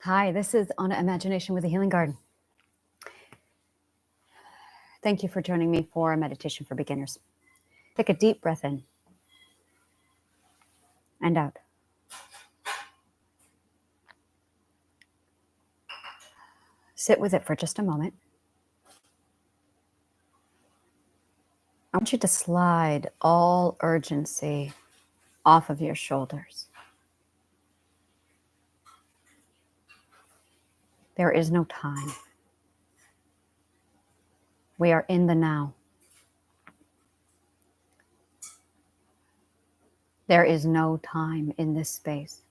Hi, this is Anna Imagination with the Healing Garden. Thank you for joining me for a meditation for beginners. Take a deep breath in and out. Sit with it for just a moment. I want you to slide all urgency off of your shoulders. There is no time. We are in the now. There is no time in this space.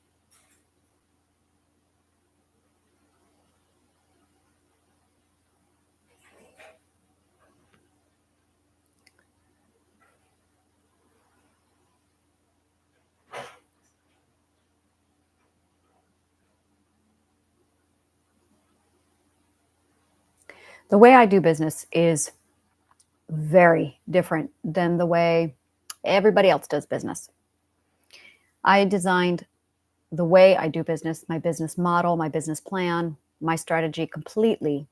The way I do business is very different than the way everybody else does business. I designed the way I do business, my business model, my business plan, my strategy completely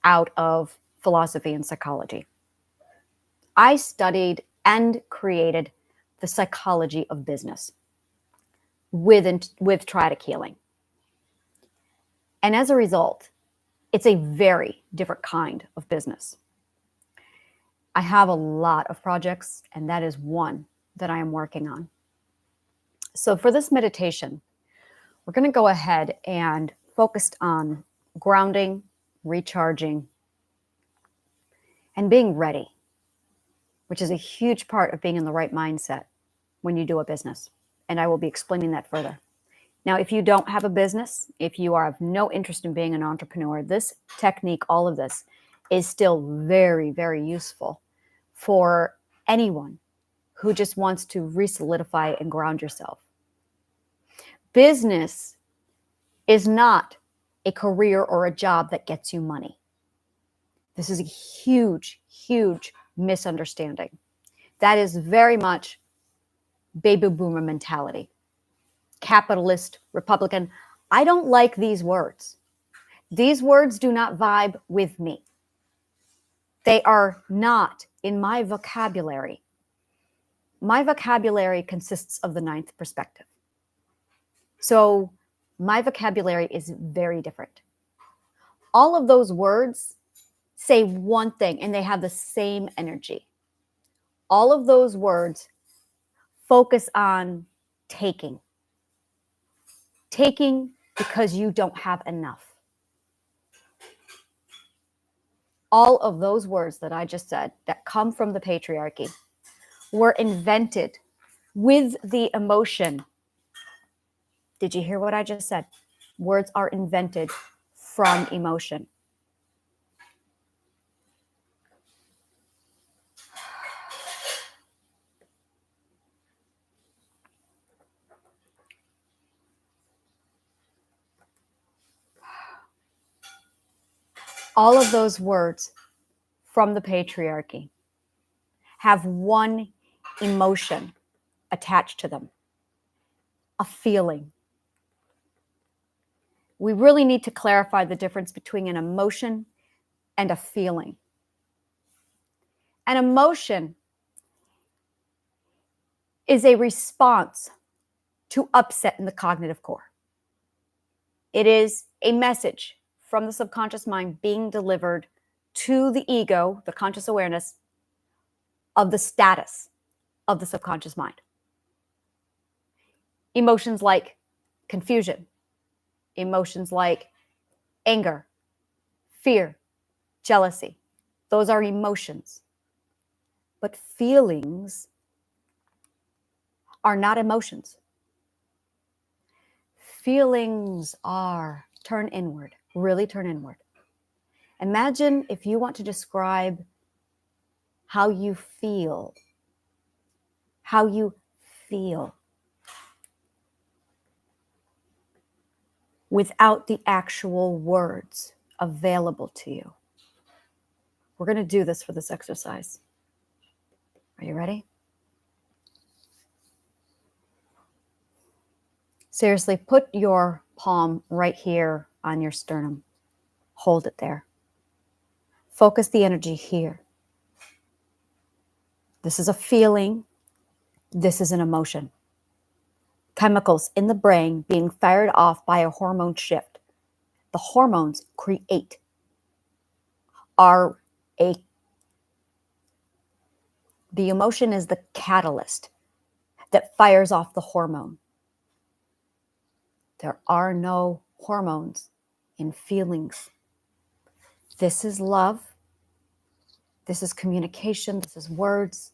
out of philosophy and psychology. I studied and created the psychology of business with Triadic healing. And as a result, it's a very different kind of business. I have a lot of projects, and that is one that I am working on. So for this meditation, we're going to go ahead and focus on grounding, recharging, and being ready, which is a huge part of being in the right mindset when you do a business. And I will be explaining that further. Now, if you don't have a business, if you are of no interest in being an entrepreneur, this technique, all of this, is still very, very useful for anyone who just wants to re-solidify and ground yourself. Business is not a career or a job that gets you money. This is a huge, huge misunderstanding. That is very much baby boomer mentality. Capitalist, Republican. I don't like these words. These words do not vibe with me. They are not in my vocabulary. My vocabulary consists of the ninth perspective. So my vocabulary is very different. All of those words say one thing and they have the same energy. All of those words focus on taking. Taking because you don't have enough. All of those words that I just said that come from the patriarchy were invented with the emotion. Did you hear what I just said? Words are invented from emotion. All of those words from the patriarchy have one emotion attached to them, a feeling. We really need to clarify the difference between an emotion and a feeling. An emotion is a response to upset in the cognitive core. It is a message from the subconscious mind being delivered to the ego, the conscious awareness of the status of the subconscious mind. Emotions like confusion, emotions like anger, fear, jealousy, those are emotions. But feelings are not emotions. Feelings are turn inward, really turn inward. Imagine if you want to describe how you feel, without the actual words available to you. We're going to do this for this exercise. Are you ready? Seriously, put your palm right here on your sternum. Hold it there. Focus the energy here. This is a feeling. This is an emotion. Chemicals in the brain being fired off by a hormone shift. The hormones are the emotion is the catalyst that fires off the hormone. There are no hormones in feelings. This is love. This is communication. This is words.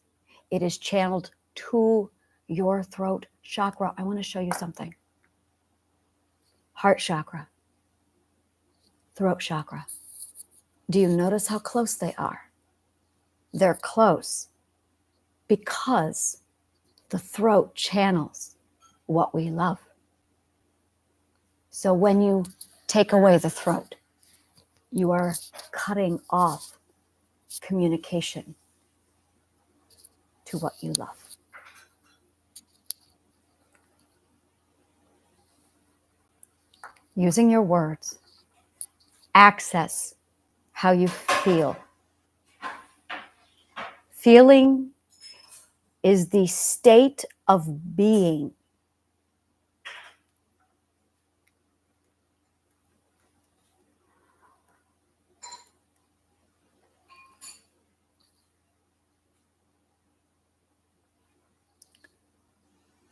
It is channeled to your throat chakra. I want to show you something. Heart chakra, throat chakra. Do you notice how close they are? They're close because the throat channels what we love. So when you take away the throat, you are cutting off communication to what you love. Using your words, access how you feel. Feeling is the state of being.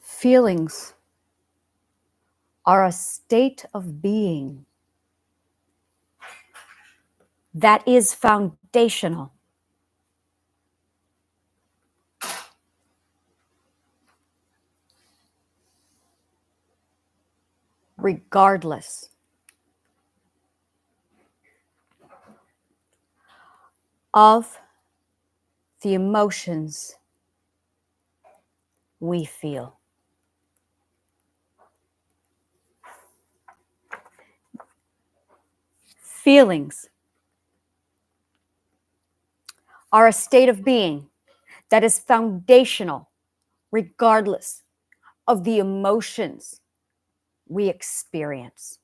Feelings are a state of being that is foundational. Regardless of the emotions we feel. Feelings are a state of being that is foundational regardless of the emotions we experience.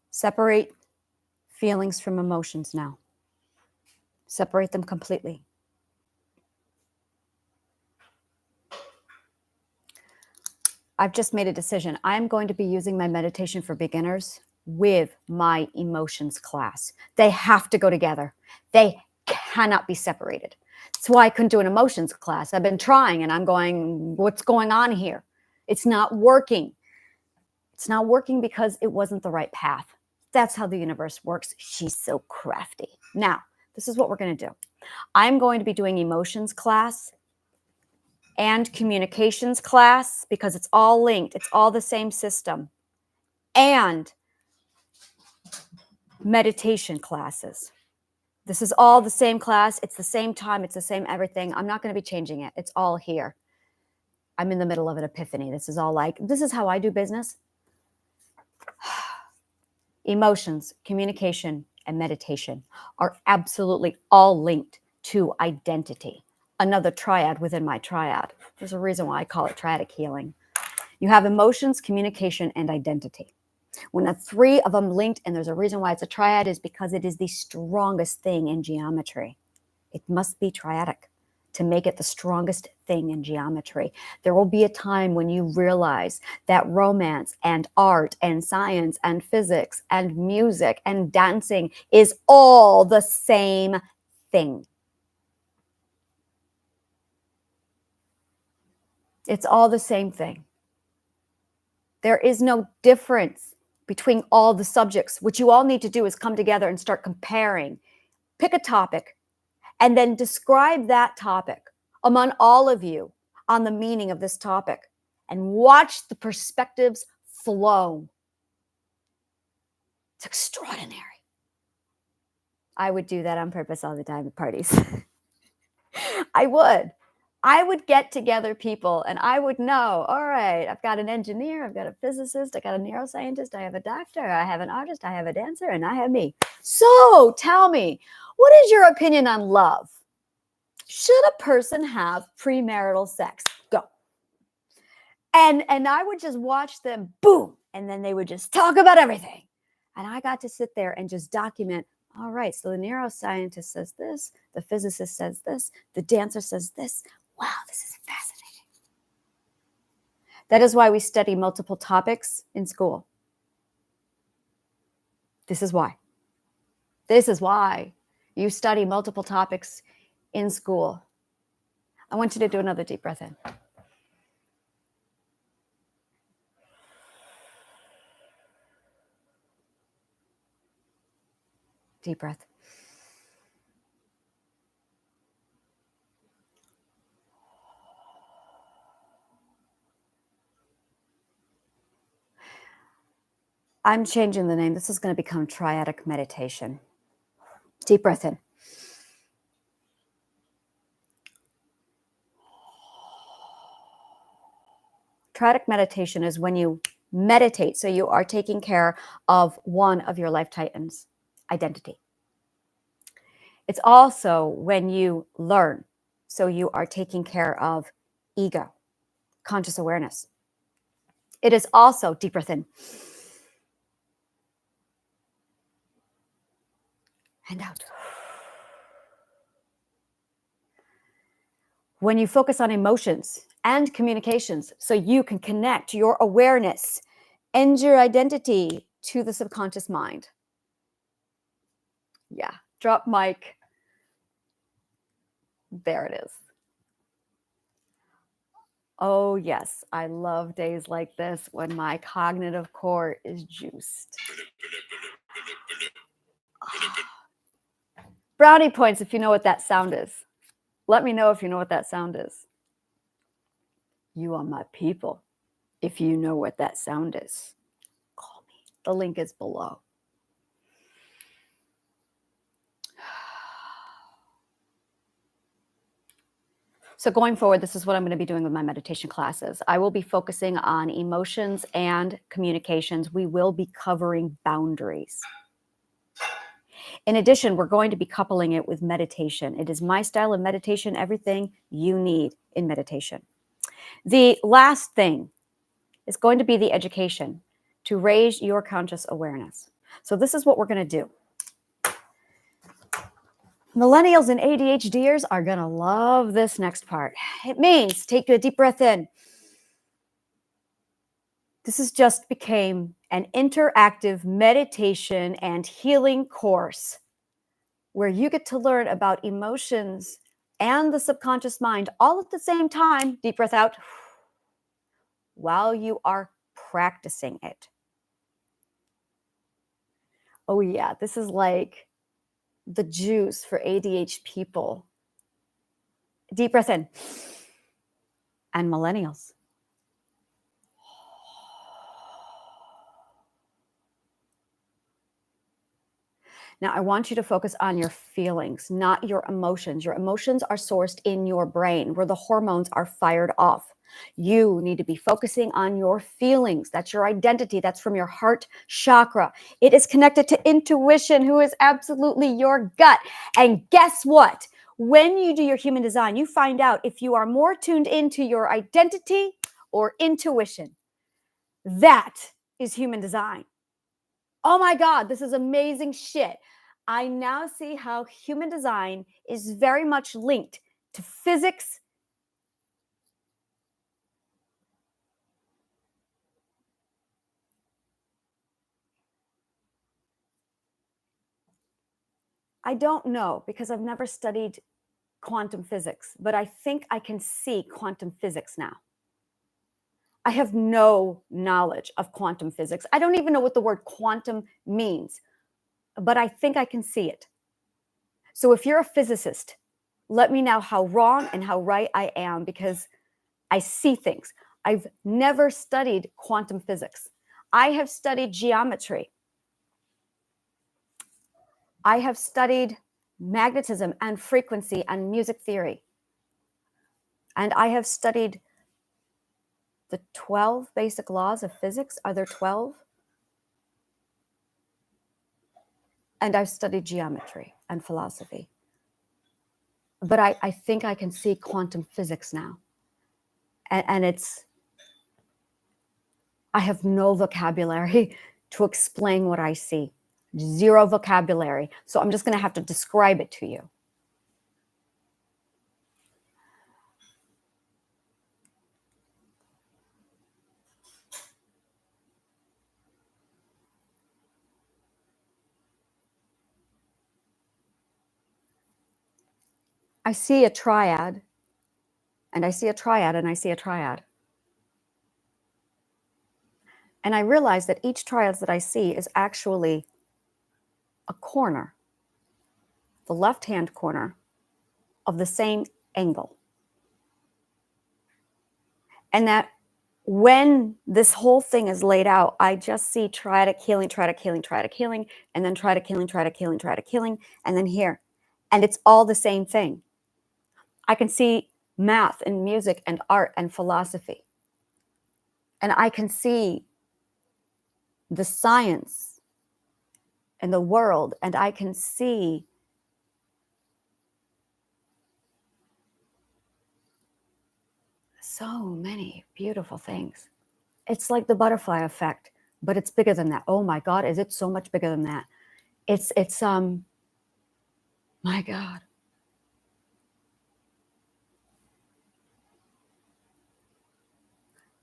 Separate feelings from emotions now. Separate them completely. I've just made a decision. I'm going to be using my meditation for beginners with my emotions class. They have to go together. They cannot be separated. That's why I couldn't do an emotions class. I've been trying and I'm going, what's going on here? It's not working. It's not working because it wasn't the right path. That's how the universe works. She's so crafty. Now, this is what we're going to do. I'm going to be doing emotions class and communications class because it's all linked. It's all the same system. And meditation classes. This is all the same class. It's the same time. It's the same everything. I'm not going to be changing it. It's all here. I'm in the middle of an epiphany. This is all like, this is how I do business. Emotions, communication, and meditation are absolutely all linked to identity. Another triad within my triad. There's a reason why I call it triadic healing. You have emotions, communication, and identity. When the three of them linked, and there's a reason why it's a triad, is because it is the strongest thing in geometry. It must be triadic to make it the strongest thing in geometry. There will be a time when you realize that romance and art and science and physics and music and dancing is all the same thing. It's all the same thing. There is no difference between all the subjects. What you all need to do is come together and start comparing. Pick a topic and then describe that topic among all of you on the meaning of this topic and watch the perspectives flow. It's extraordinary. I would do that on purpose all the time at parties. I would get together people and I would know, all right, I've got an engineer, I've got a physicist, I got a neuroscientist, I have a doctor, I have an artist, I have a dancer, and I have me. So tell me, what is your opinion on love? Should a person have premarital sex? Go. And I would just watch them, boom, and then they would just talk about everything. And I got to sit there and just document, all right, so the neuroscientist says this, the physicist says this, the dancer says this. Wow, this is fascinating. That is why we study multiple topics in school. This is why. This is why you study multiple topics in school. I want you to do another deep breath in. Deep breath. I'm changing the name. This is going to become triadic meditation. Deep breath in. Triadic meditation is when you meditate, so you are taking care of one of your life titans, identity. It's also when you learn, so you are taking care of ego, conscious awareness. It is also, deep breath in and out. When you focus on emotions and communications, so you can connect your awareness and your identity to the subconscious mind. Yeah, drop mic. There it is. Oh, yes, I love days like this when my cognitive core is juiced. Brownie points if you know what that sound is. Let me know if you know what that sound is. You are my people. If you know what that sound is, call me. The link is below. So going forward, this is what I'm going to be doing with my meditation classes. I will be focusing on emotions and communications. We will be covering boundaries. In addition, we're going to be coupling it with meditation. It is my style of meditation, everything you need in meditation. The last thing is going to be the education to raise your conscious awareness. So this is what we're going to do. Millennials and ADHDers are going to love this next part. It means take a deep breath in. This has just became an interactive meditation and healing course where you get to learn about emotions and the subconscious mind all at the same time, deep breath out, while you are practicing it. Oh yeah, this is like the juice for ADHD people. Deep breath in. And millennials. Now, I want you to focus on your feelings, not your emotions. Your emotions are sourced in your brain where the hormones are fired off. You need to be focusing on your feelings. That's your identity. That's from your heart chakra. It is connected to intuition, who is absolutely your gut. And guess what? When you do your human design, you find out if you are more tuned into your identity or intuition. That is human design. Oh my God, this is amazing shit. I now see how human design is very much linked to physics. I don't know because I've never studied quantum physics, but I think I can see quantum physics now. I have no knowledge of quantum physics. I don't even know what the word quantum means, but I think I can see it. So if you're a physicist, let me know how wrong and how right I am because I see things. I've never studied quantum physics. I have studied geometry. I have studied magnetism and frequency and music theory. And I have studied the 12 basic laws of physics. Are there 12? And I've studied geometry and philosophy. But I think I can see quantum physics now. And I have no vocabulary to explain what I see. Zero vocabulary. So I'm just going to have to describe it to you. I see a triad, and I see a triad, and I see a triad. And I realize that each triad that I see is actually a corner, the left-hand corner of the same angle. And that when this whole thing is laid out, I just see triadic healing, triadic healing, triadic healing, and then triadic healing, triadic healing, triadic healing, and then here. And it's all the same thing. I can see math and music and art and philosophy. And I can see the science and the world, and I can see so many beautiful things. It's like the butterfly effect, but it's bigger than that. Oh my God, is it so much bigger than that? It's my God.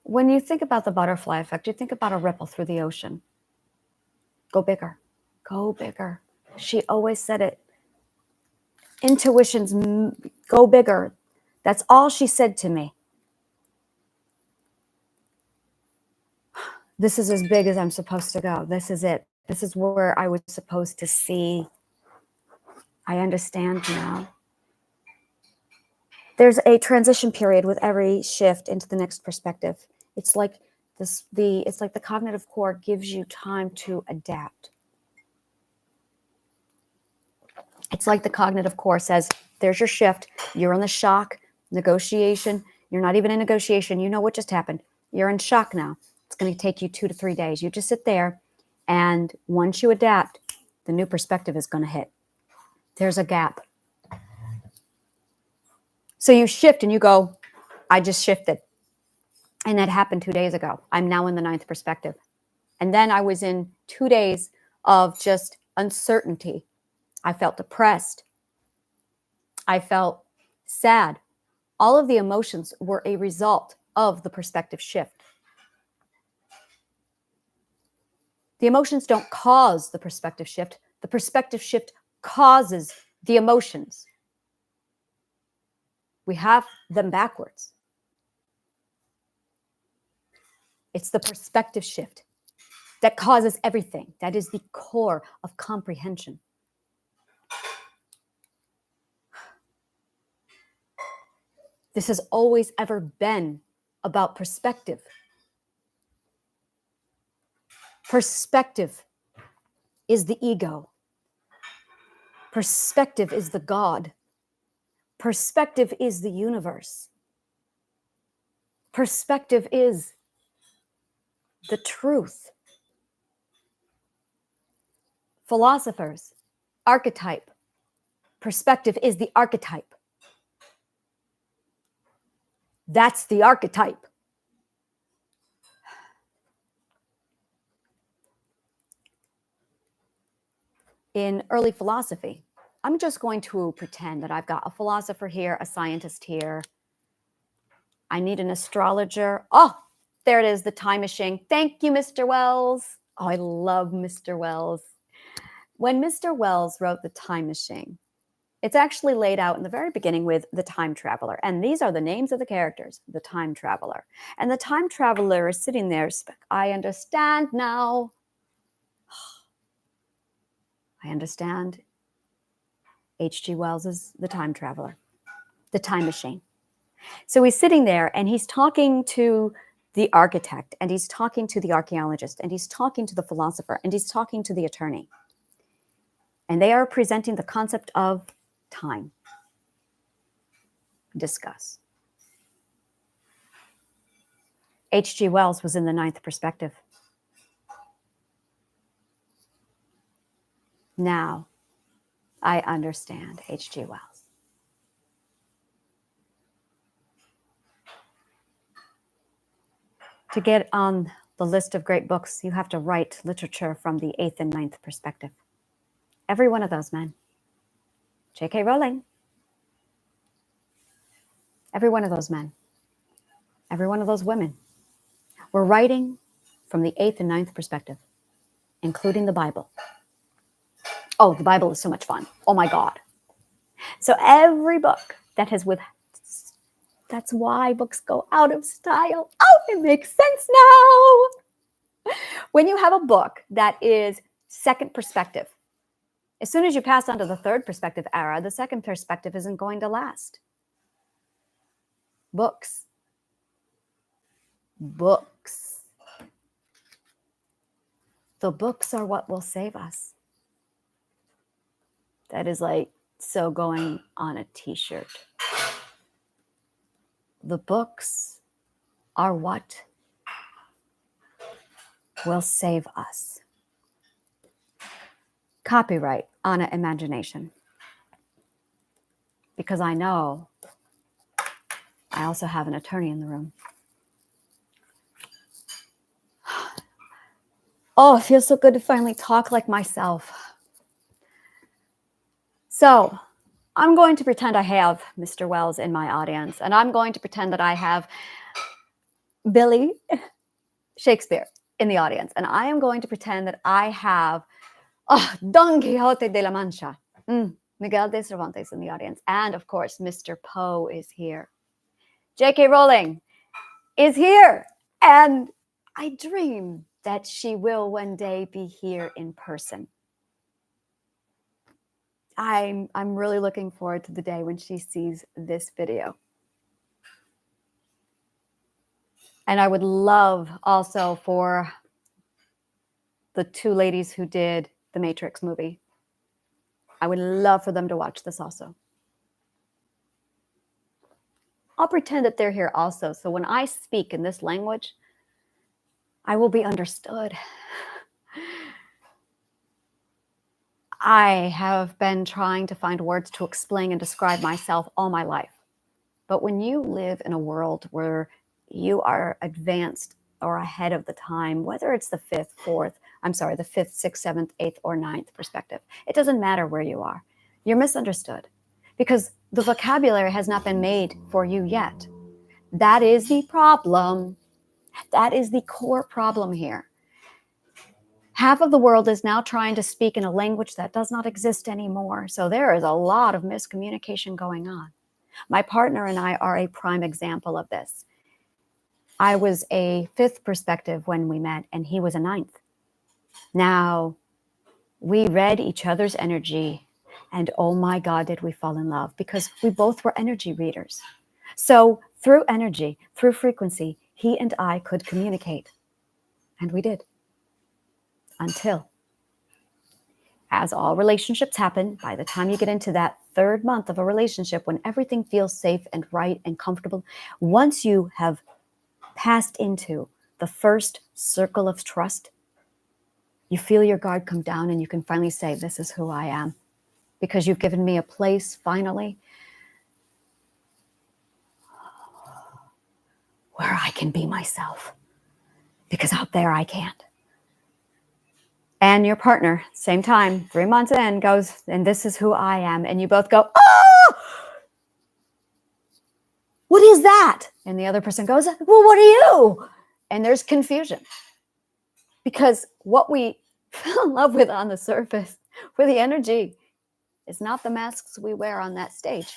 When you think about the butterfly effect, you think about a ripple through the ocean. Go bigger, go bigger. She always said it. Intuitions, go bigger. That's all she said to me. This is as big as I'm supposed to go. This is it. This is where I was supposed to see. I understand now. There's a transition period with every shift into the next perspective. It's like it's like the cognitive core gives you time to adapt. It's like the cognitive core says, there's your shift. You're in the shock, negotiation. You're not even in negotiation. You know what just happened. You're in shock now. It's going to take you 2 to 3 days. You just sit there, and once you adapt, the new perspective is going to hit. There's a gap. So you shift and you go, I just shifted. And that happened 2 days ago. I'm now in the 9th perspective. And then I was in 2 days of just uncertainty. I felt depressed. I felt sad. All of the emotions were a result of the perspective shift. The emotions don't cause the perspective shift. The perspective shift causes the emotions. We have them backwards. It's the perspective shift that causes everything. That is the core of comprehension. This has always ever been about perspective. Perspective is the ego. Perspective is the God. Perspective is the universe. Perspective is the truth. Philosophers, archetype. Perspective is the archetype. That's the archetype. In early philosophy, I'm just going to pretend that I've got a philosopher here, a scientist here. I need an astrologer. Oh, there it is, the time machine. Thank you, Mr. Wells. Oh, I love Mr. Wells. When Mr. Wells wrote The Time Machine, it's actually laid out in the very beginning with the time traveler. And these are the names of the characters, the time traveler. And the time traveler is sitting there. I understand now. I understand. H.G. Wells is the time traveler, the time machine. So he's sitting there and he's talking to the architect, and he's talking to the archaeologist, and he's talking to the philosopher, and he's talking to the attorney. And they are presenting the concept of time. Discuss. H.G. Wells was in the ninth perspective. Now I understand H.G. Wells. To get on the list of great books, you have to write literature from the eighth and ninth perspective. Every one of those men. J.K. Rowling. Every one of those men. Every one of those women. We're writing from the eighth and ninth perspective, including the Bible. Oh, the Bible is so much fun. Oh my God. So every book that has with, that's why books go out of style. Oh, it makes sense now. When you have a book that is second perspective, as soon as you pass on to the third perspective era, the second perspective isn't going to last. Books. Books. The books are what will save us. That is like so going on a t-shirt. The books are what will save us. Copyright Anna Imagination. Because I know I also have an attorney in the room. Oh, it feels so good to finally talk like myself. So I'm going to pretend I have Mr. Wells in my audience, and I'm going to pretend that I have Billy Shakespeare in the audience, and I am going to pretend that I have Don Quixote de la Mancha, Miguel de Cervantes in the audience, and of course, Mr. Poe is here. J.K. Rowling is here, and I dream that she will one day be here in person. I'm really looking forward to the day when she sees this video. And I would love also for the two ladies who did the Matrix movie. I would love for them to watch this also. I'll pretend that they're here also. So when I speak in this language, I will be understood. I have been trying to find words to explain and describe myself all my life. But when you live in a world where you are advanced or ahead of the time, whether it's the fifth, sixth, seventh, eighth, or ninth perspective, it doesn't matter where you are. You're misunderstood because the vocabulary has not been made for you yet. That is the problem. That is the core problem here. Half of the world is now trying to speak in a language that does not exist anymore. So there is a lot of miscommunication going on. My partner and I are a prime example of this. I was a fifth perspective when we met, and he was a ninth. Now, we read each other's energy, and oh my God, did we fall in love, because we both were energy readers. So through energy, through frequency, he and I could communicate. And we did. Until, as all relationships happen, by the time you get into that third month of a relationship, when everything feels safe and right and comfortable, once you have passed into the first circle of trust, you feel your guard come down and you can finally say, this is who I am, because you've given me a place finally where I can be myself, because out there I can't. And your partner, same time, 3 months in, goes, and this is who I am. And you both go, oh, what is that? And the other person goes, well, what are you? And there's confusion. Because what we fell in love with on the surface, with the energy, is not the masks we wear on that stage.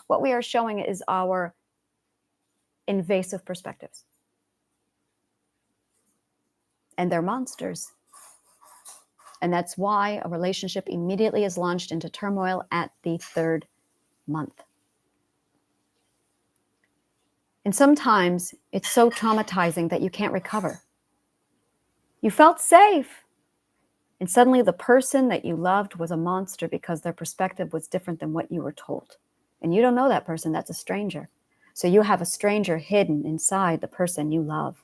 What we are showing is our invasive perspectives. And they're monsters. And that's why a relationship immediately is launched into turmoil at the third month. And sometimes it's so traumatizing that you can't recover. You felt safe. And suddenly the person that you loved was a monster because their perspective was different than what you were told. And you don't know that person, that's a stranger. So you have a stranger hidden inside the person you love.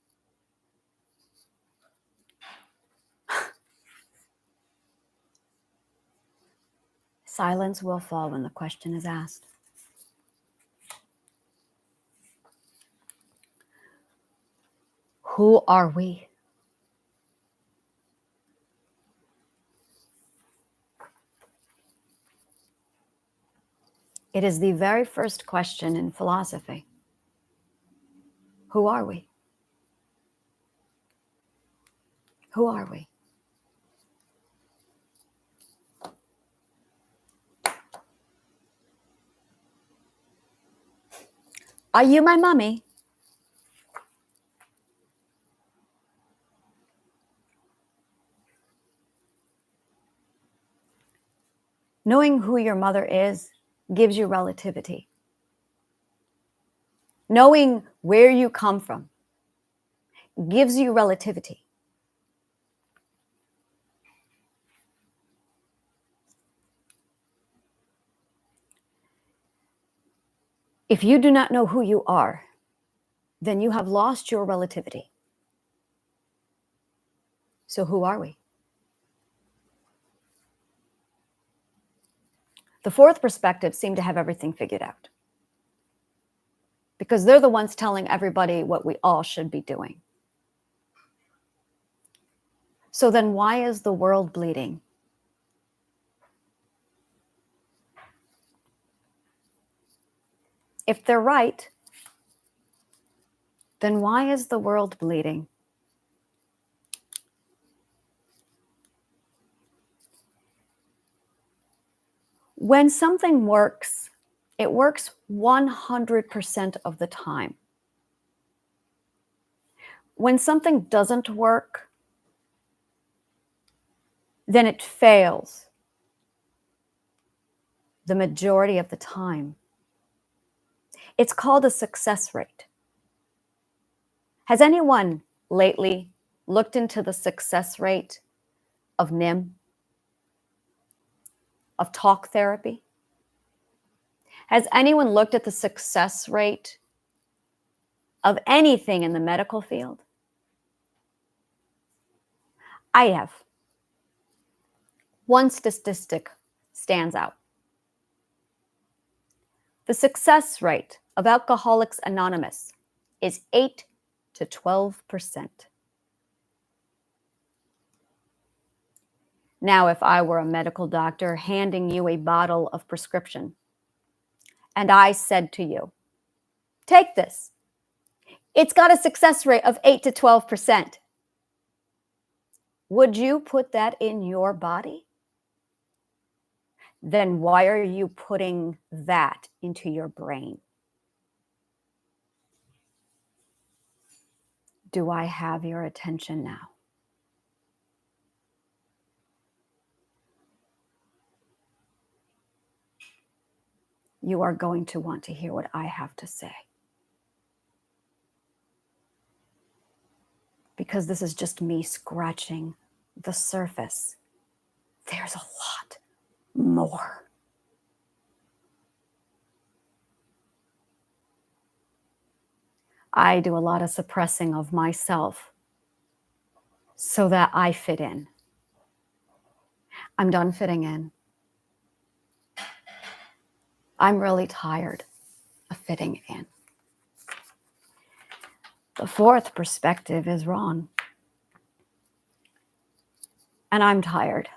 Silence will fall when the question is asked. Who are we? It is the very first question in philosophy. Who are we? Who are we? Are you my mommy? Knowing who your mother is gives you relativity. Knowing where you come from gives you relativity. If you do not know who you are, then you have lost your relativity. So who are we? The fourth perspective seem to have everything figured out, because they're the ones telling everybody what we all should be doing. So then why is the world bleeding? If they're right, then why is the world bleeding? When something works, it works 100% of the time. When something doesn't work, then it fails the majority of the time. It's called a success rate. Has anyone lately looked into the success rate of NIM, of talk therapy? Has anyone looked at the success rate of anything in the medical field? I have. One statistic stands out. The success rate of Alcoholics Anonymous is 8 to 12%. Now, if I were a medical doctor handing you a bottle of prescription, and I said to you, take this, it's got a success rate of 8 to 12%. Would you put that in your body? Then why are you putting that into your brain? Do I have your attention now? You are going to want to hear what I have to say, because this is just me scratching the surface. There's a lot more. I do a lot of suppressing of myself so that I fit in. I'm done fitting in. I'm really tired of fitting in. The fourth perspective is wrong. And I'm tired.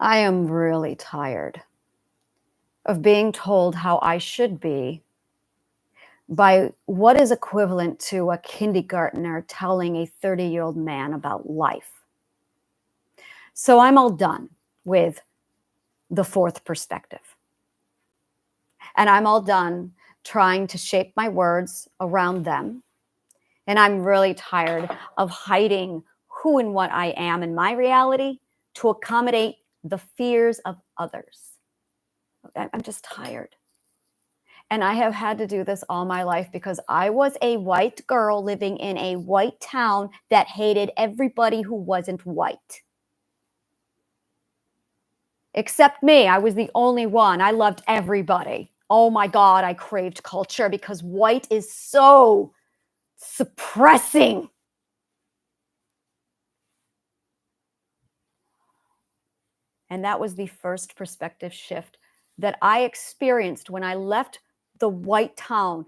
I am really tired of being told how I should be by what is equivalent to a kindergartner telling a 30-year-old man about life. So I'm all done with the fourth perspective. And I'm all done trying to shape my words around them. And I'm really tired of hiding who and what I am in my reality to accommodate the fears of others. I'm just tired. And I have had to do this all my life because I was a white girl living in a white town that hated everybody who wasn't white. Except me. I was the only one. I loved everybody. Oh my God, I craved culture because white is so suppressing. And that was the first perspective shift that I experienced when I left the white town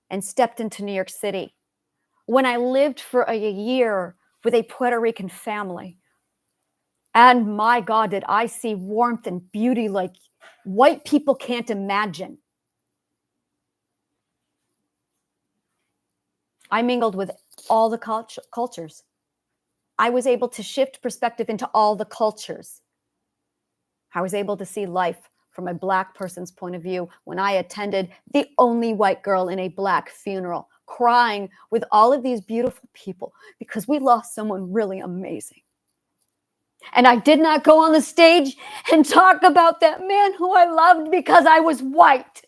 and stepped into New York City. When I lived for a year with a Puerto Rican family. And my God, did I see warmth and beauty like white people can't imagine. I mingled with all the cultures. I was able to shift perspective into all the cultures. I was able to see life from a Black person's point of view when I attended the only white girl in a Black funeral, crying with all of these beautiful people because we lost someone really amazing. And I did not go on the stage and talk about that man who I loved because I was white.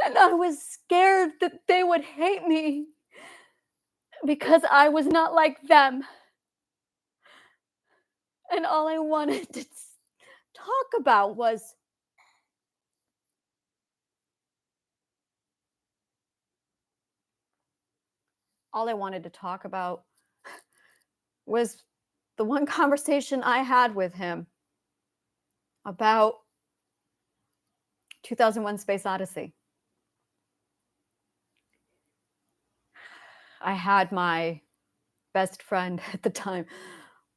And I was scared that they would hate me because I was not like them. And all I wanted to talk about was the one conversation I had with him about 2001 Space Odyssey. I had my best friend at the time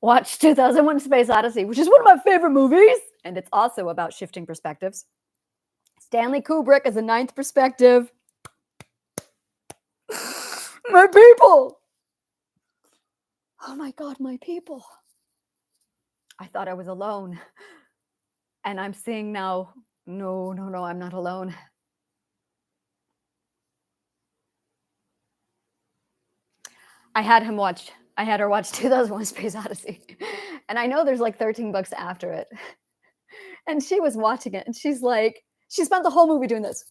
watch 2001 Space Odyssey, which is one of my favorite movies, and it's also about shifting perspectives. Stanley Kubrick is a ninth perspective. My people! Oh my God, my people. I thought I was alone. And I'm seeing now, no, I'm not alone. I had her watch 2001 Space Odyssey. And I know there's like 13 books after it. And she was watching it and she's like, she spent the whole movie doing this.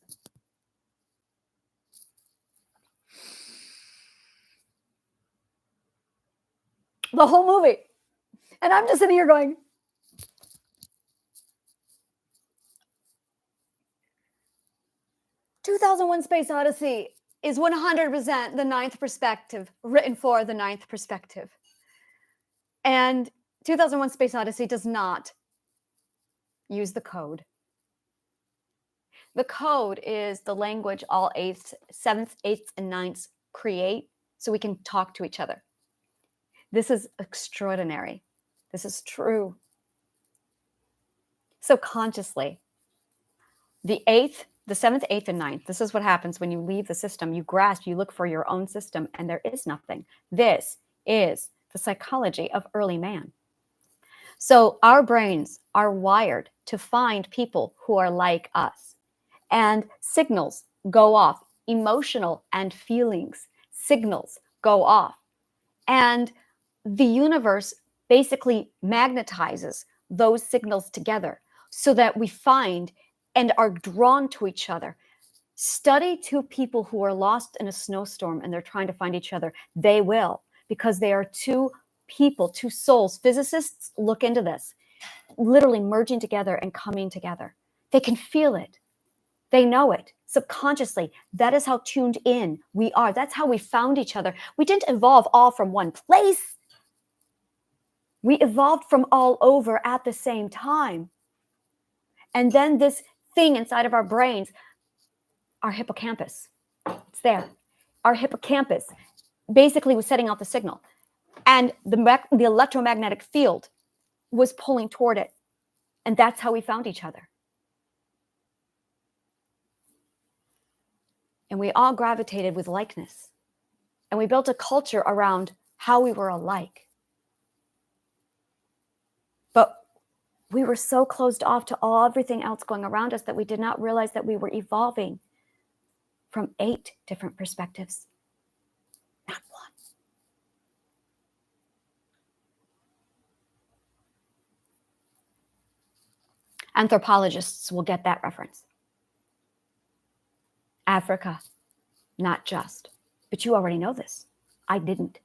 The whole movie. And I'm just sitting here going, "2001 Space Odyssey is 100% the ninth perspective, written for the ninth perspective. And 2001 Space Odyssey does not use the code. The code is the language all eighths, sevenths, eighths, and ninths create so we can talk to each other. This is extraordinary. This is true. So consciously, the eighth, the seventh, eighth, and ninth, this is what happens when you leave the system. You grasp, you look for your own system, and there is nothing. This is the psychology of early man. So our brains are wired to find people who are like us. And signals go off, emotional and feelings signals go off. And the universe basically magnetizes those signals together so that we find and are drawn to each other. Study two people who are lost in a snowstorm and they're trying to find each other. They will, because they are two people, two souls. Physicists look into this, literally merging together and coming together. They can feel it. They know it subconsciously. That is how tuned in we are. That's how we found each other. We didn't evolve all from one place. We evolved from all over at the same time. And then this thing inside of our brains, our hippocampus, it's there. Our hippocampus basically was setting out the signal. And the electromagnetic field was pulling toward it. And that's how we found each other. And we all gravitated with likeness. And we built a culture around how we were alike. But we were so closed off to everything else going around us that we did not realize that we were evolving from 8 different perspectives, not one. Anthropologists will get that reference. Africa, not just. But you already know this. I didn't.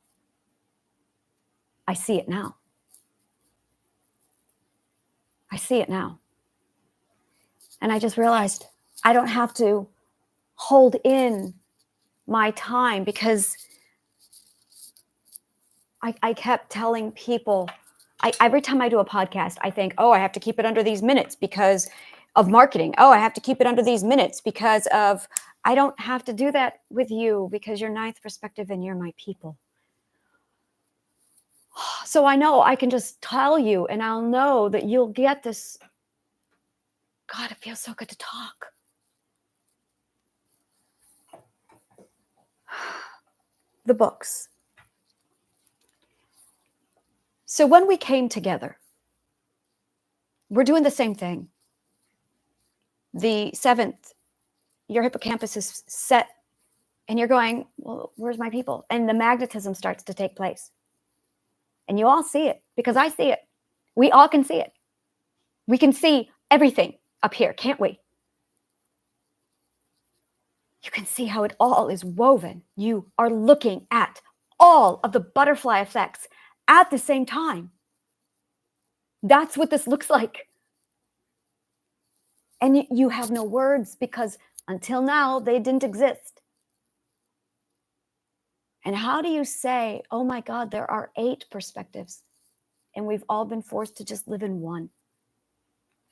I see it now. I see it now. And I just realized I don't have to hold in my time because I kept telling people, every time I do a podcast, I think, oh, I have to keep it under these minutes because of marketing. Oh, I have to keep it under these minutes because of, I don't have to do that with you because you're ninth perspective and you're my people. So I know I can just tell you and I'll know that you'll get this. God, it feels so good to talk. The books. So when we came together, we're doing the same thing. The seventh, your hippocampus is set and you're going, well, where's my people? And the magnetism starts to take place. And you all see it because I see it. We all can see it. We can see everything up here, can't we? You can see how it all is woven. You are looking at all of the butterfly effects at the same time. That's what this looks like. And you have no words because until now, they didn't exist. And how do you say, oh my God, there are 8 perspectives and we've all been forced to just live in one?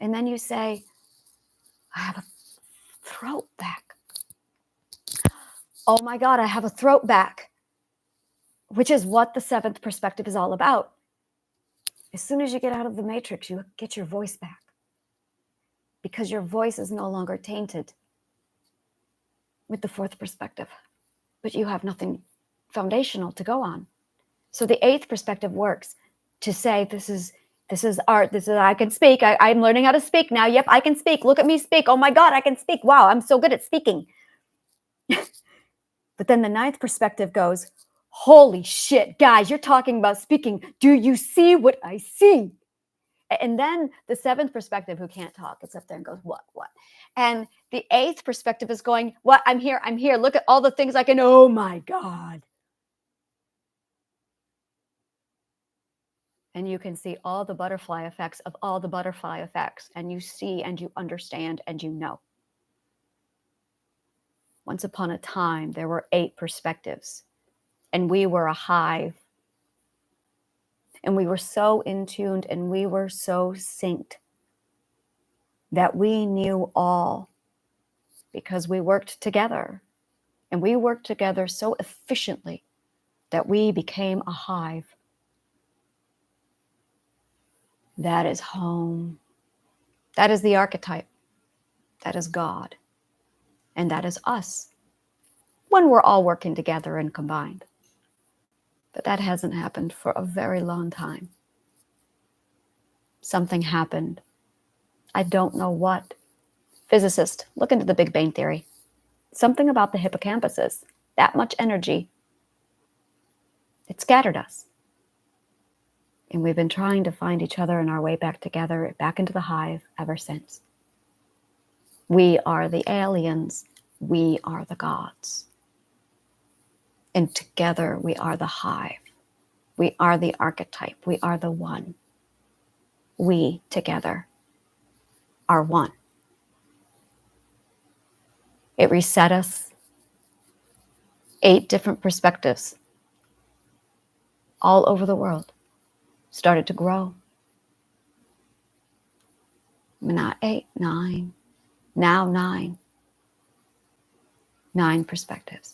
And then you say, I have a throat back. Oh my God, I have a throat back, which is what the 7th perspective is all about. As soon as you get out of the matrix, you get your voice back because your voice is no longer tainted with the 4th perspective, but you have nothing foundational to go on. So the 8th perspective works to say, this is art. This is, I can speak. I'm learning how to speak now. Yep, I can speak. Look at me speak. Oh my God, I can speak. Wow, I'm so good at speaking. But then the 9th perspective goes, holy shit, guys, you're talking about speaking. Do you see what I see? And then the 7th perspective, who can't talk, gets up there and goes, what? And the 8th perspective is going, what? I'm here. Look at all the things I can, oh my God. And you can see all the butterfly effects of all the butterfly effects. And you see and you understand and you know. Once upon a time, there were 8 perspectives. And we were a hive. And we were so in tuned and we were so synced that we knew all because we worked together. And we worked together so efficiently that we became a hive. That is home. That is the archetype. That is God. And that is us when we're all working together and combined. But that hasn't happened for a very long time. Something happened. I don't know what. Physicist, look into the Big Bang Theory. Something about the hippocampuses, that much energy, it scattered us. And we've been trying to find each other and our way back together, back into the hive ever since. We are the aliens. We are the gods. And together we are the hive. We are the archetype. We are the one. We together are one. It reset us. 8 different perspectives all over the world started to grow. Not 8, 9, now 9. 9 perspectives.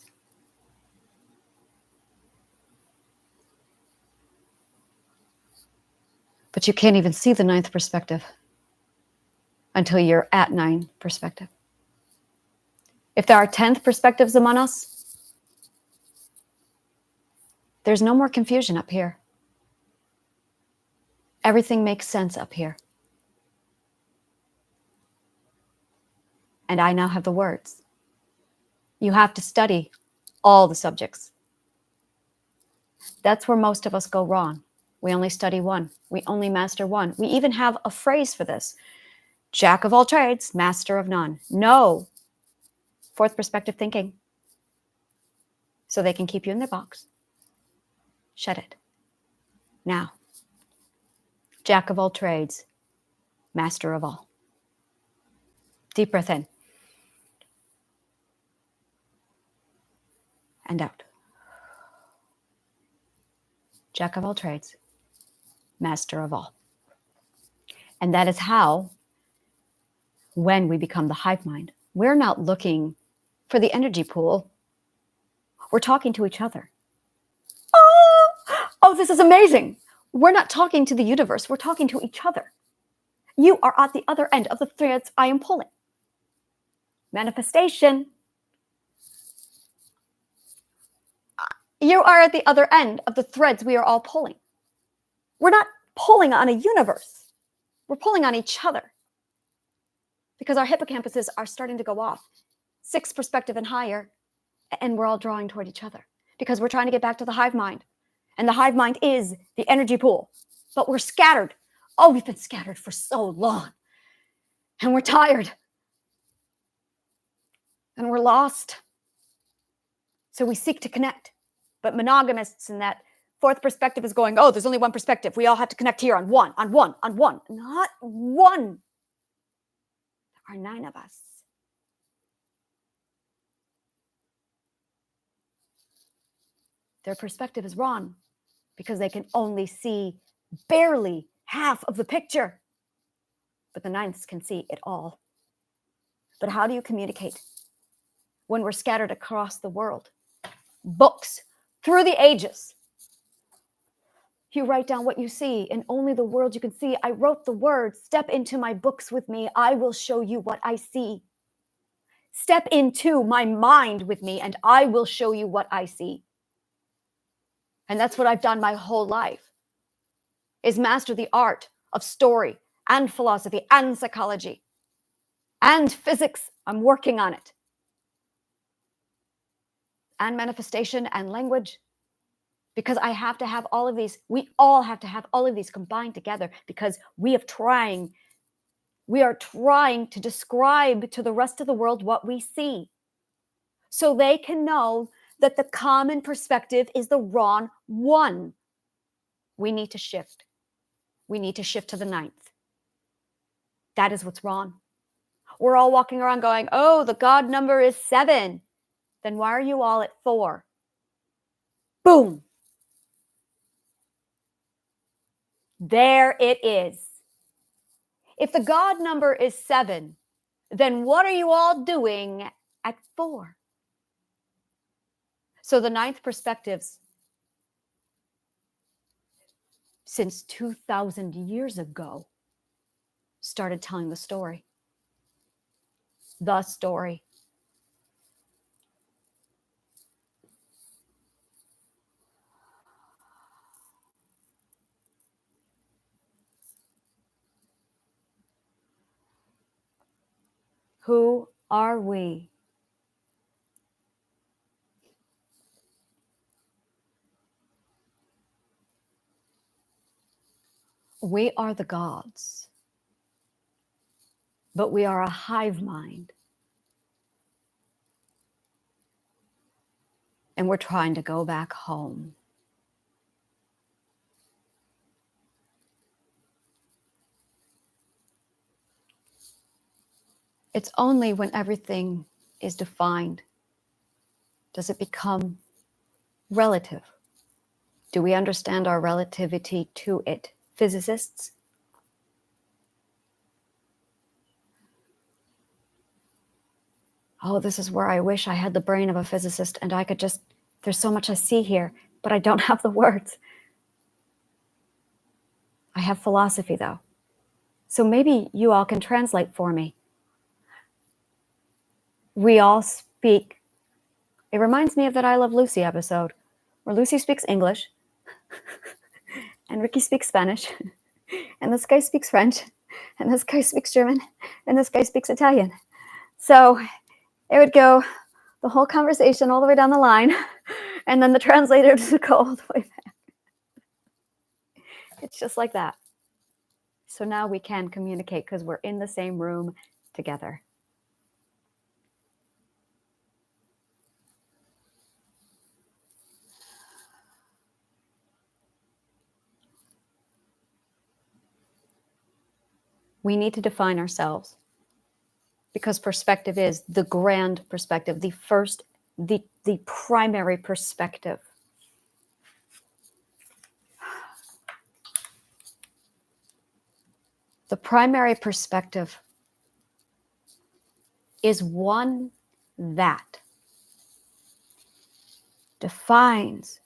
But you can't even see the 9th perspective until you're at 9 perspective. If there are 10th perspectives among us, there's no more confusion up here. Everything makes sense up here. And I now have the words. You have to study all the subjects. That's where most of us go wrong. We only study one. We only master one. We even have a phrase for this. Jack of all trades, master of none. No. 4th perspective thinking. So they can keep you in their box. Shut it. Now. Jack of all trades, master of all. Deep breath in. And out. Jack of all trades, master of all. And that is how, when we become the hive mind, we're not looking for the energy pool. We're talking to each other. Oh, this is amazing. We're not talking to the universe. We're talking to each other. You are at the other end of the threads I am pulling. Manifestation. You are at the other end of the threads we are all pulling. We're not pulling on a universe. We're pulling on each other. Because our hippocampuses are starting to go off. 6 perspective and higher. And we're all drawing toward each other. Because we're trying to get back to the hive mind. And the hive mind is the energy pool. But we're scattered. Oh, we've been scattered for so long. And we're tired. And we're lost. So we seek to connect. But monogamists in that 4th perspective is going, oh, there's only one perspective. We all have to connect here on one. Not one. There are 9 of us. Their perspective is wrong because they can only see barely half of the picture. But the 9ths can see it all. But how do you communicate when we're scattered across the world? Books through the ages. You write down what you see in only the world you can see. I wrote the words, step into my books with me. I will show you what I see. Step into my mind with me and I will show you what I see. And that's what I've done my whole life, is master the art of story and philosophy and psychology and physics. I'm working on it. And manifestation and language. Because I have to have all of these. We all have to have all of these combined together because we are trying to describe to the rest of the world what we see. So they can know that the common perspective is the wrong one. We need to shift. We need to shift to the 9th. That is what's wrong. We're all walking around going, oh, the God number is 7. Then why are you all at 4? Boom. There it is. If the God number is 7, then what are you all doing at 4? So the 9th perspectives, since 2,000 years ago, started telling the story. The story. Who are we? We are the gods, but we are a hive mind. And we're trying to go back home. It's only when everything is defined does it become relative. Do we understand our relativity to it? Physicists? Oh, this is where I wish I had the brain of a physicist and I could just, there's so much I see here, but I don't have the words. I have philosophy though. So maybe you all can translate for me. We all speak. It reminds me of that I Love Lucy episode where Lucy speaks English and Ricky speaks Spanish and this guy speaks French and this guy speaks German and this guy speaks Italian. So it would go the whole conversation all the way down the line and then the translator would go all the way back. It's just like that. So now we can communicate because we're in the same room together. We need to define ourselves because perspective is the grand perspective, the first, the primary perspective. The primary perspective is one that defines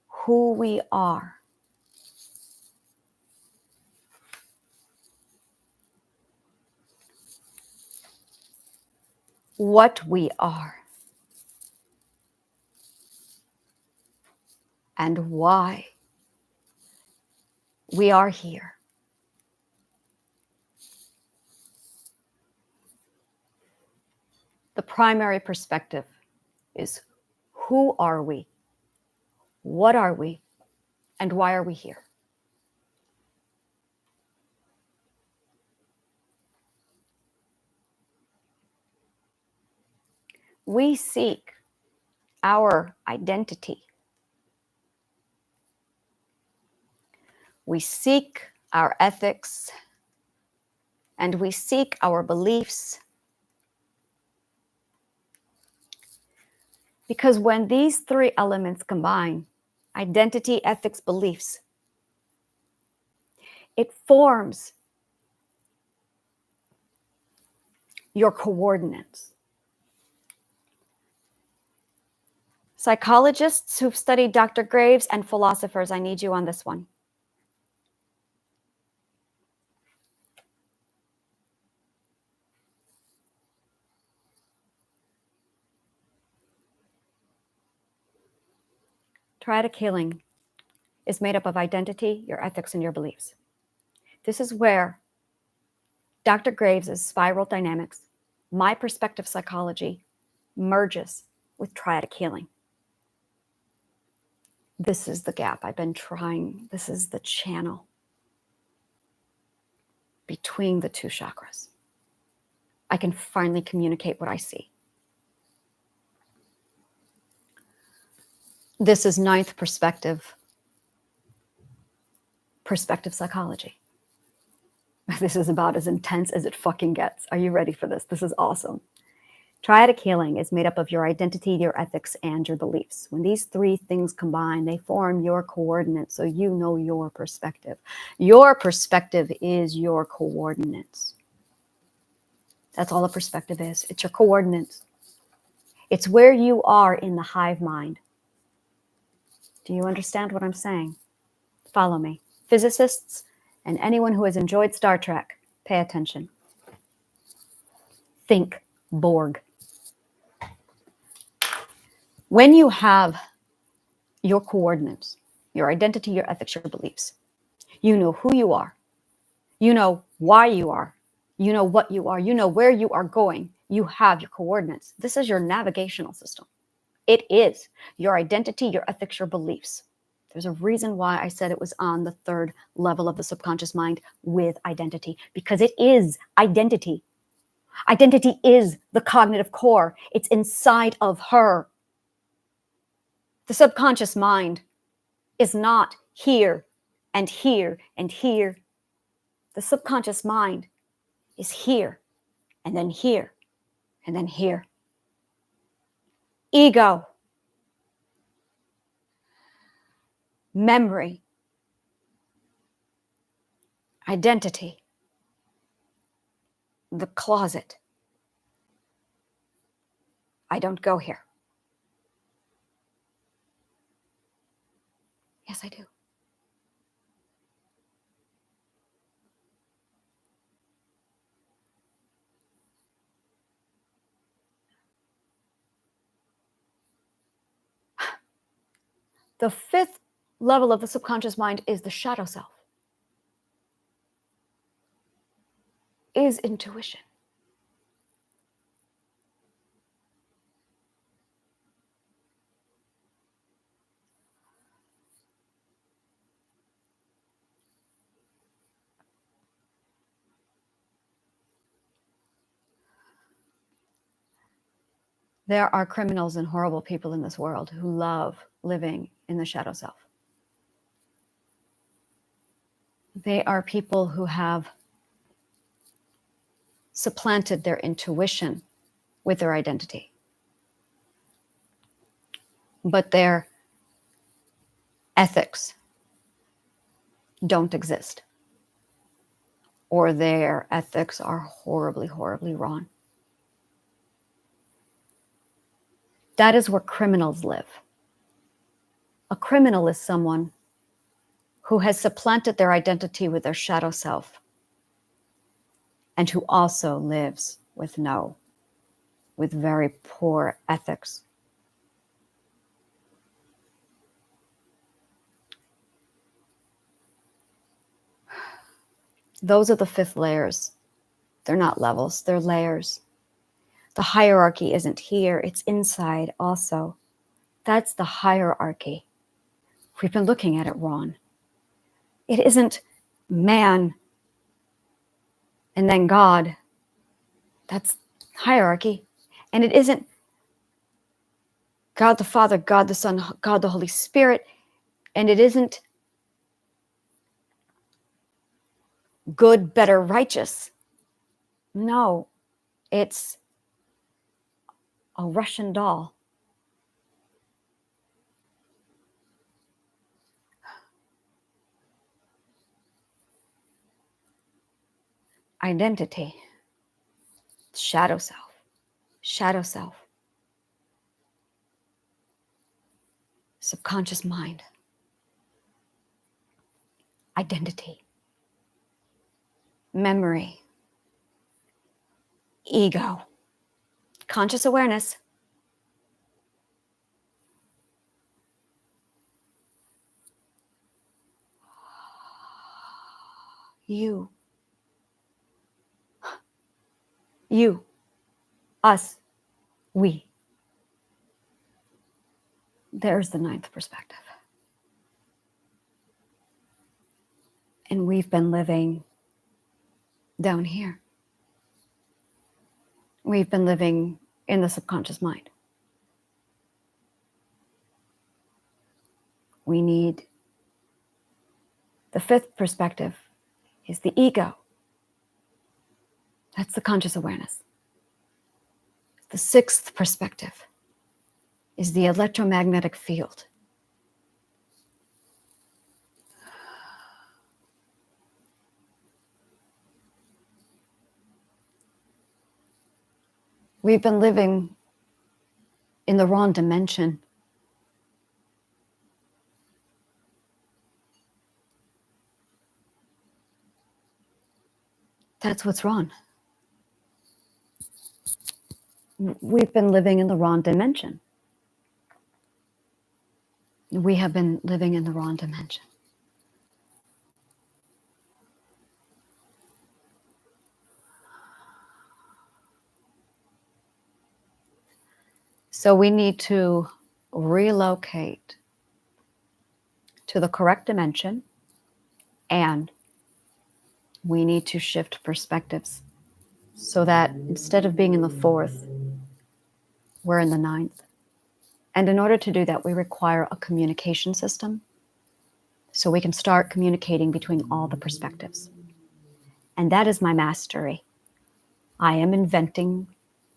who we are. What we are. And why we are here. The primary perspective is who are we? What are we? And why are we here? We seek our identity. We seek our ethics, and we seek our beliefs. Because when these three elements combine, identity, ethics, beliefs, it forms your coordinates. Psychologists who've studied Dr. Graves and philosophers, I need you on this one. Triadic healing is made up of identity, your ethics, and your beliefs. This is where Dr. Graves' spiral dynamics, my perspective psychology, merges with triadic healing. This is the gap I've been trying. This is the channel between the two chakras. I can finally communicate what I see. This is ninth perspective psychology. This is about as intense as it fucking gets. Are you ready for this? This is awesome. Triadic healing is made up of your identity, your ethics, and your beliefs. When these three things combine, they form your coordinates, so you know your perspective. Your perspective is your coordinates. That's all a perspective is. It's your coordinates. It's where you are in the hive mind. Do you understand what I'm saying? Follow me. Physicists and anyone who has enjoyed Star Trek, pay attention. Think Borg. When you have your coordinates, your identity, your ethics, your beliefs, you know who you are. You know why you are. You know what you are. You know where you are going. You have your coordinates. This is your navigational system. It is your identity, your ethics, your beliefs. There's a reason why I said it was on the third level of the subconscious mind with identity, because it is identity. Identity is the cognitive core. It's inside of her. The subconscious mind is not here and here and here. The subconscious mind is here and then here and then here. Ego, memory, identity, the closet. I don't go here. Yes, I do. The fifth level of the subconscious mind is the shadow self, is intuition. There are criminals and horrible people in this world who love living in the shadow self. They are people who have supplanted their intuition with their identity. But their ethics don't exist. or their ethics are horribly, horribly wrong. That is where criminals live. A criminal is someone who has supplanted their identity with their shadow self and who also lives with very poor ethics. Those are the fifth layers. They're not levels, they're layers. The hierarchy isn't here, it's inside also. That's the hierarchy. We've been looking at it wrong. It isn't man and then God. That's hierarchy. And it isn't God the Father, God the Son, God the Holy Spirit. And it isn't good, better, righteous. No, it's a Russian doll. Identity. Shadow self. Shadow self. Subconscious mind. Identity. Memory. Ego. Conscious awareness. You. You. Us. We. There's the ninth perspective. And we've been living down here. We've been living in the subconscious mind. We need the fifth perspective is the ego. That's the conscious awareness. The sixth perspective is the electromagnetic field. We've been living in the wrong dimension. That's what's wrong. We've been living in the wrong dimension. We have been living in the wrong dimension. So we need to relocate to the correct dimension, and we need to shift perspectives so that instead of being in the fourth, we're in the ninth. And in order to do that, we require a communication system so we can start communicating between all the perspectives. And that is my mastery. I am inventing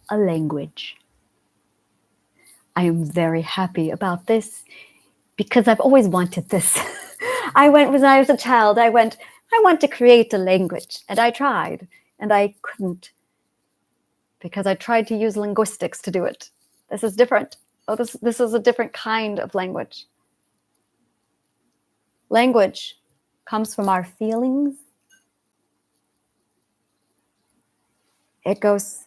a language. I am very happy about this because I've always wanted this. When I was a child, I want to create a language. And I tried, and I couldn't because I tried to use linguistics to do it. This is different. This is a different kind of language. Language comes from our feelings. It goes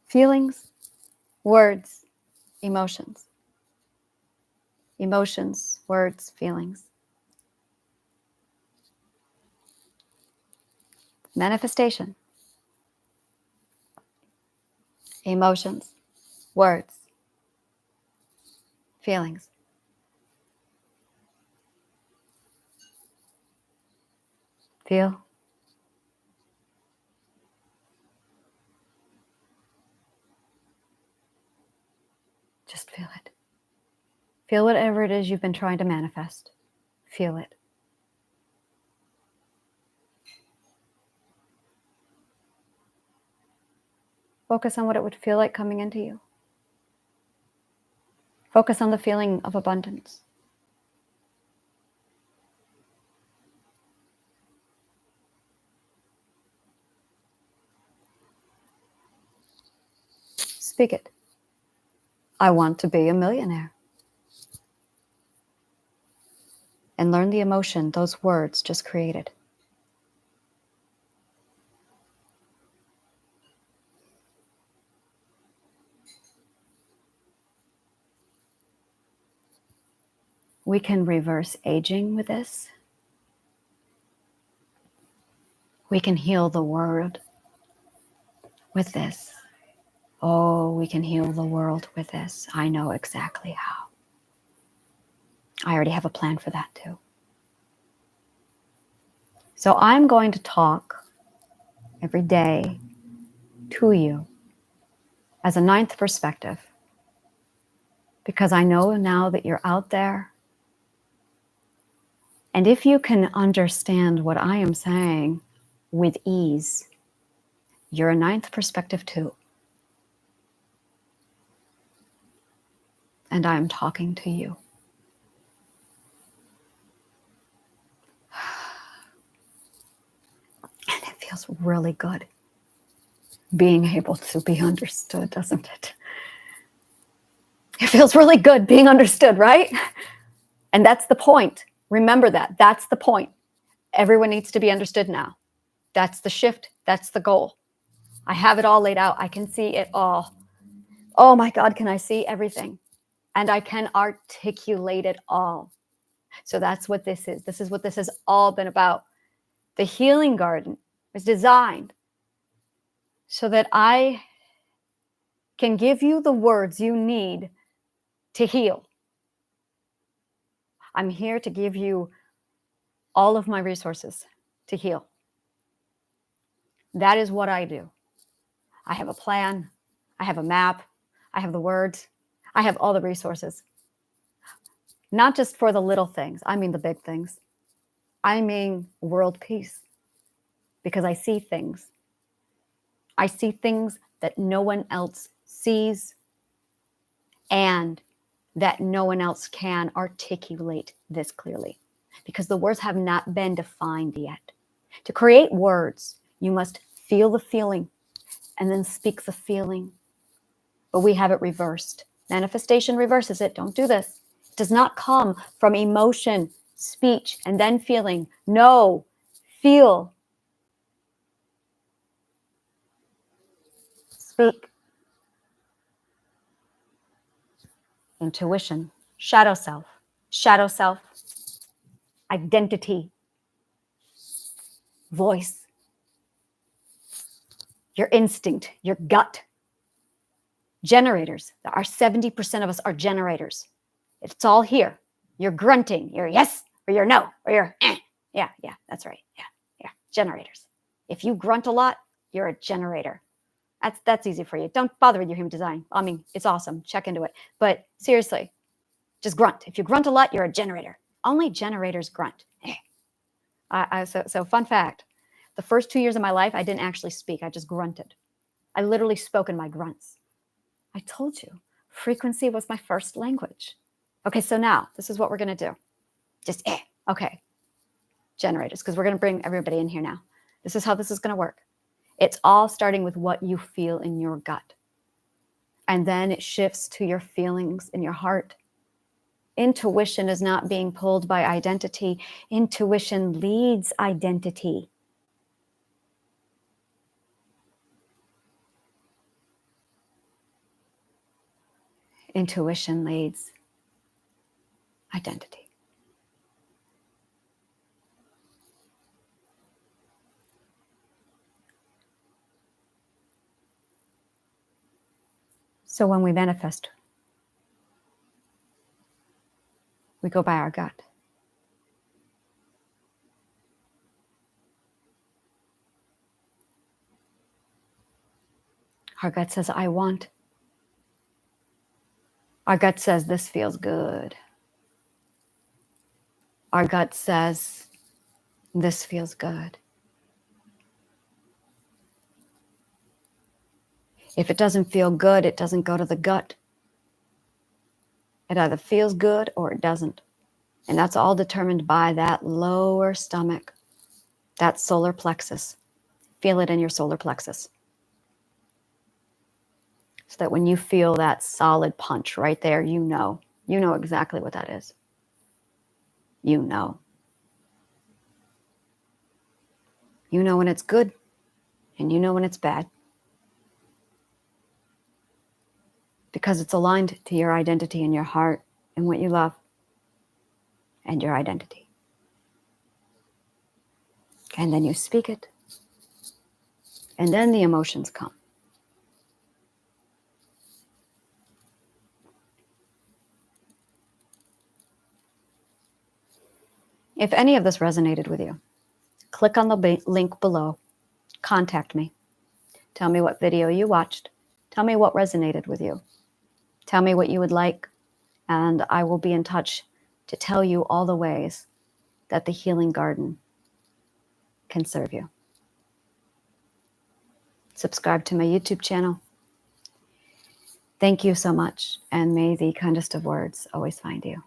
feelings, words, emotions. Emotions, words, feelings. Manifestation. Emotions, words, feelings. Feel. Just feel it. Feel whatever it is you've been trying to manifest. Feel it. Focus on what it would feel like coming into you. Focus on the feeling of abundance. Speak it. I want to be a millionaire. And learn the emotion those words just created. We can reverse aging with this. We can heal the world with this. Oh, we can heal the world with this. I know exactly how. I already have a plan for that too. So I'm going to talk every day to you as a ninth perspective, because I know now that you're out there. And if you can understand what I am saying with ease, you're a ninth perspective too. And I'm talking to you. And it feels really good being able to be understood, doesn't it? It feels really good being understood, right? And that's the point. Remember that. That's the point. Everyone needs to be understood now. That's the shift. That's the goal. I have it all laid out. I can see it all. Oh my God, can I see everything? And I can articulate it all. So that's what this is. This is what this has all been about. The healing garden was designed so that I can give you the words you need to heal. I'm here to give you all of my resources to heal. That is what I do. I have a plan. I have a map. I have the words. I have all the resources. Not just for the little things. I mean the big things. I mean world peace. Because I see things. I see things that no one else sees and that no one else can articulate this clearly. Because the words have not been defined yet. To create words, you must feel the feeling and then speak the feeling. But we have it reversed. Manifestation reverses it. Don't do this. It does not come from emotion, speech, and then feeling. No, feel. Speak. Intuition, shadow self, identity, voice, your instinct, your gut. Generators. Our 70% of us are generators. It's all here. You're grunting. You're yes or you're no or you're eh. Yeah, that's right. Yeah. Generators. If you grunt a lot, you're a generator. That's easy for you. Don't bother with your human design. I mean, it's awesome. Check into it. But seriously, just grunt. If you grunt a lot, you're a generator. Only generators grunt. So fun fact, the first 2 years of my life, I didn't actually speak. I just grunted. I literally spoke in my grunts. I told you, frequency was my first language. Okay, so now this is what we're going to do. Just okay. Generators, because we're going to bring everybody in here now. This is how this is going to work. It's all starting with what you feel in your gut. And then it shifts to your feelings in your heart. Intuition is not being pulled by identity. Intuition leads identity. Intuition leads identity. So when we manifest, we go by our gut. Our gut says, I want. Our gut says, this feels good. Our gut says, this feels good. If it doesn't feel good, it doesn't go to the gut. It either feels good or it doesn't. And that's all determined by that lower stomach, that solar plexus. Feel it in your solar plexus. So that when you feel that solid punch right there, you know exactly what that is. You know. You know when it's good and you know when it's bad. Because it's aligned to your identity and your heart and what you love and your identity. And then you speak it. And then the emotions come. If any of this resonated with you, click on the link below. Contact me. Tell me what video you watched. Tell me what resonated with you. Tell me what you would like, and I will be in touch to tell you all the ways that the Healing Garden can serve you. Subscribe to my YouTube channel. Thank you so much, and may the kindest of words always find you.